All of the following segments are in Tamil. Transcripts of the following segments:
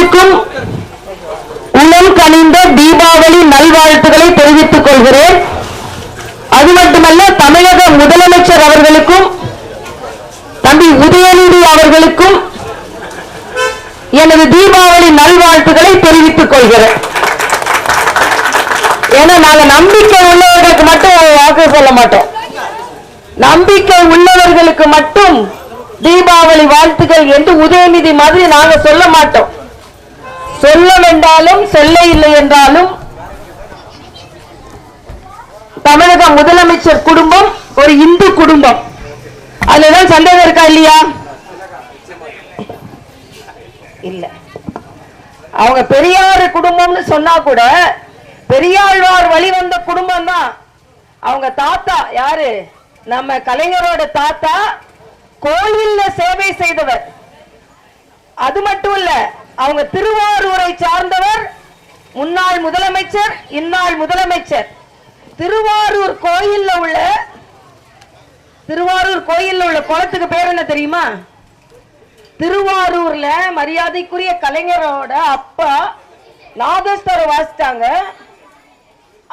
அனைவருக்கும் உள்ளம் கனிந்த தீபாவளி நல்வாழ்த்துக்களை தெரிவித்துக் கொள்கிறேன். அது மட்டுமல்ல, தமிழக முதலமைச்சர் அவர்களுக்கும் தம்பி உதயநிதி அவர்களுக்கும் எனது தீபாவளி நல்வாழ்த்துக்களை தெரிவித்துக் கொள்கிறேன். ஏன்னா நாங்க நம்பிக்கை உள்ளவர்களுக்கு மட்டும் வாக்கு சொல்ல மாட்டோம். நம்பிக்கை உள்ளவர்களுக்கு மட்டும் தீபாவளி வாழ்த்துக்கள் என்று உதயநிதி மாதிரி நாங்க சொல்ல மாட்டோம். சொல்ல வேண்டாலும் சொல்ல இல்லை என்றாலும் தமிழக முதலமைச்சர் குடும்பம் ஒரு இந்து குடும்பம். அதுதான் சந்தேகம் இருக்கா இல்லையா? இல்ல. அவங்க பெரியார் குடும்பம்னு சொன்னா கூட பெரியாழ்வார் வழிவந்த குடும்பம் தான். அவங்க தாத்தா யாரு? நம்ம கலைஞரோட தாத்தா கோயில்ல சேவை செய்தவர். அது மட்டும் இல்ல, அவங்க திருவாரூரை சார்ந்தவர், முன்னாள் முதலமைச்சர், இந்நாள் முதலமைச்சர். திருவாரூர் கோயில்ல உள்ள குளத்துக்கு பேர் என்ன தெரியுமா? திருவாரூர்ல மரியாதைக்குரிய கலைஞரோட அப்பா நாதஸ்வரம் வாசித்தாங்க.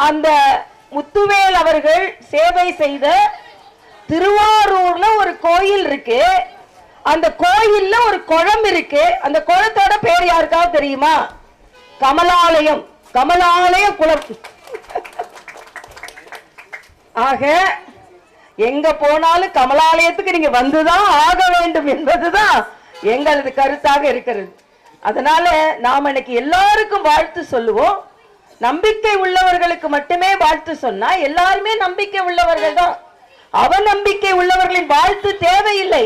அந்த முத்துவேல் அவர்கள் சேவை செய்த திருவாரூர்ல ஒரு கோயில் இருக்கு. அந்த கோயில்ல ஒரு குளம் இருக்கு. அந்த குளத்தோட பேர் யாருக்காவது தெரியுமா? கமலாலயம். கமலாலய குளம். ஆக எங்க போனாலும் கமலாலயத்துக்கு நீங்க வந்துதான் ஆக வேண்டும் என்பதுதான் எங்களது கருத்தாக இருக்கிறது. அதனால நாம் இன்னைக்கு எல்லாருக்கும் வாழ்த்து சொல்லுவோம். நம்பிக்கை உள்ளவர்களுக்கு மட்டுமே வாழ்த்து சொன்னா எல்லாருமே நம்பிக்கை உள்ளவர்கள் தான். அவநம்பிக்கை உள்ளவர்களின் வாழ்த்து தேவையில்லை.